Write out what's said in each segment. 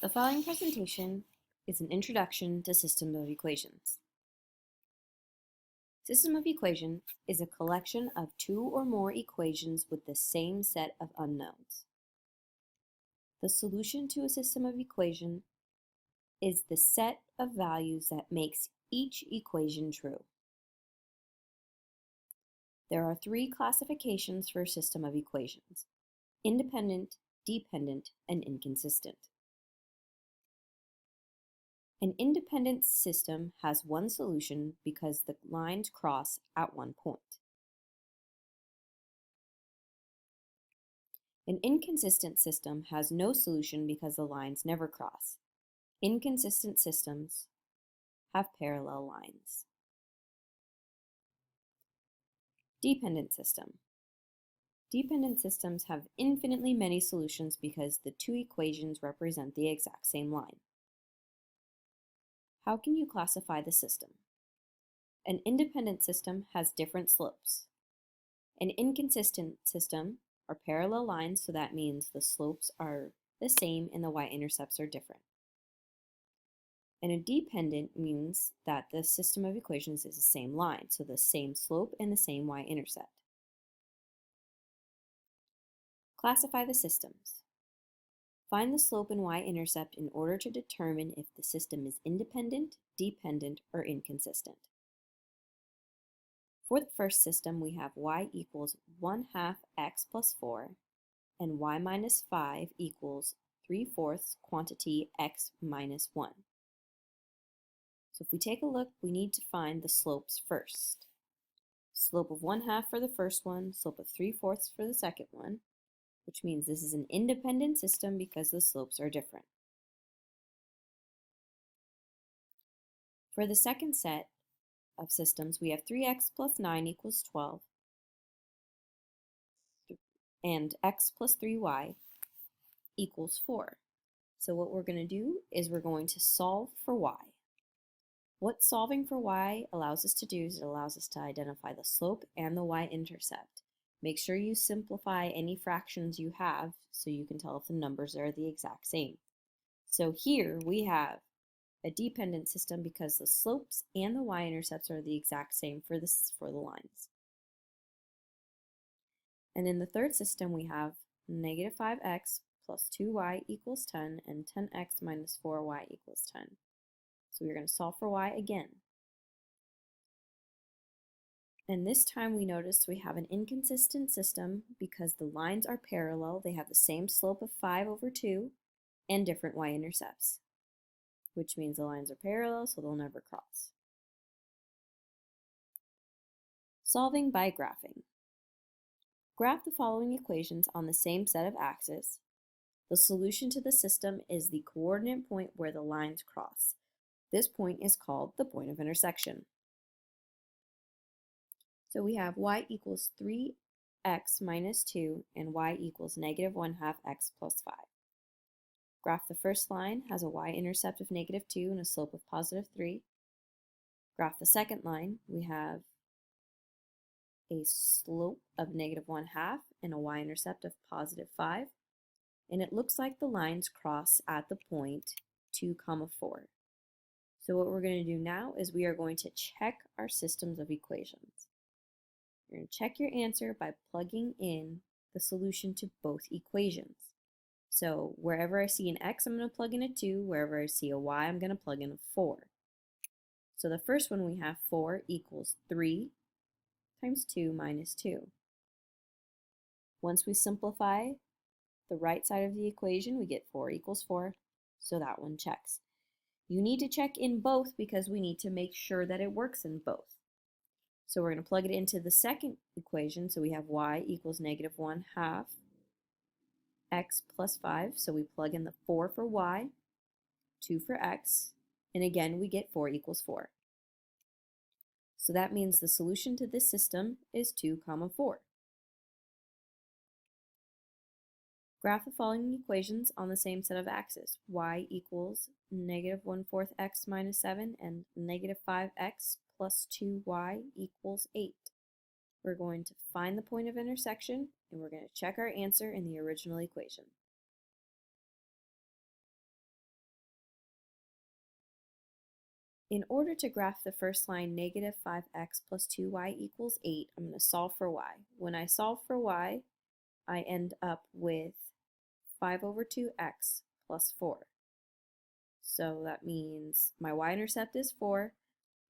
The following presentation is an introduction to system of equations. System of equations is a collection of two or more equations with the same set of unknowns. The solution to a system of equations is the set of values that makes each equation true. There are three classifications for a system of equations: independent, dependent, and inconsistent. An independent system has one solution because the lines cross at one point. An inconsistent system has no solution because the lines never cross. Inconsistent systems have parallel lines. Dependent system. Dependent systems have infinitely many solutions because the two equations represent the exact same line. How can you classify the system? An independent system has different slopes. An inconsistent system are parallel lines, so that means the slopes are the same and the y-intercepts are different. And a dependent means that the system of equations is the same line, so the same slope and the same y-intercept. Classify the systems. Find the slope and y-intercept in order to determine if the system is independent, dependent, or inconsistent. For the first system, we have y equals 1/2 x plus 4 and y minus 5 equals 3/4 quantity x minus 1. So if we take a look, we need to find the slopes first. Slope of 1/2 for the first one, slope of 3/4 for the second one, which means this is an independent system because the slopes are different. For the second set of systems, we have 3x plus 9 equals 12 and x plus 3y equals 4. So what we're going to do is we're going to solve for y. What solving for y allows us to do is it allows us to identify the slope and the y-intercept. Make sure you simplify any fractions you have so you can tell if the numbers are the exact same. So here we have a dependent system because the slopes and the y-intercepts are the exact same for the lines. And in the third system we have negative 5x plus 2y equals 10 and 10x minus 4y equals 10. So we're going to solve for y again. And this time we notice we have an inconsistent system because the lines are parallel. They have the same slope of 5/2 and different y-intercepts, which means the lines are parallel, so they'll never cross. Solving by graphing. Graph the following equations on the same set of axes. The solution to the system is the coordinate point where the lines cross. This point is called the point of intersection. So we have y equals 3x minus 2 and y equals negative 1/2 x plus 5. Graph the first line, has a y-intercept of negative 2 and a slope of positive 3. Graph the second line, we have a slope of negative 1/2 and a y-intercept of positive 5. And it looks like the lines cross at the point 2, 4. So what we're going to do now is we are going to check our systems of equations. You're going to check your answer by plugging in the solution to both equations. So wherever I see an x, I'm going to plug in a 2. Wherever I see a y, I'm going to plug in a 4. So the first one we have 4 equals 3 times 2 minus 2. Once we simplify the right side of the equation, we get 4 equals 4, so that one checks. You need to check in both because we need to make sure that it works in both. So we're going to plug it into the second equation, so we have y equals negative 1/2 x plus 5, so we plug in the 4 for y, 2 for x, and again we get 4 equals 4. So that means the solution to this system is 2, 4. Graph the following equations on the same set of axes. Y equals negative 1/4 x minus 7 and negative 5x plus 2y equals 8. We're going to find the point of intersection and we're going to check our answer in the original equation. In order to graph the first line, negative 5x plus 2y equals 8, I'm going to solve for y. When I solve for y, I end up with 5 over 2x plus 4. So that means my y-intercept is 4,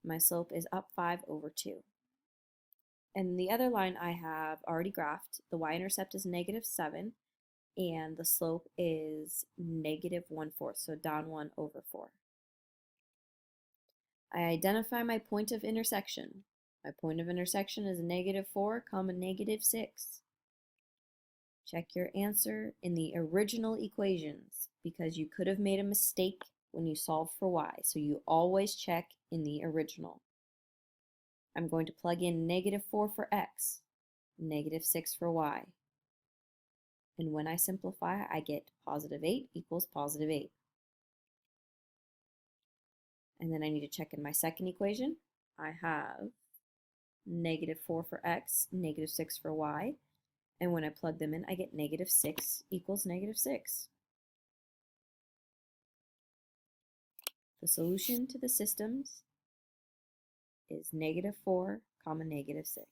my slope is up 5 over 2. And the other line I have already graphed, the y-intercept is negative 7, and the slope is negative 1/4, so down 1 over 4. I identify my point of intersection. My point of intersection is negative 4, negative 6. Check your answer in the original equations because you could have made a mistake when you solve for y, so you always check in the original. I'm going to plug in negative 4 for x, negative 6 for y. And when I simplify, I get positive 8 equals positive 8. And then I need to check in my second equation. I have negative 4 for x, negative 6 for y. And when I plug them in, I get negative 6 equals negative 6. The solution to the systems is negative 4, negative 6.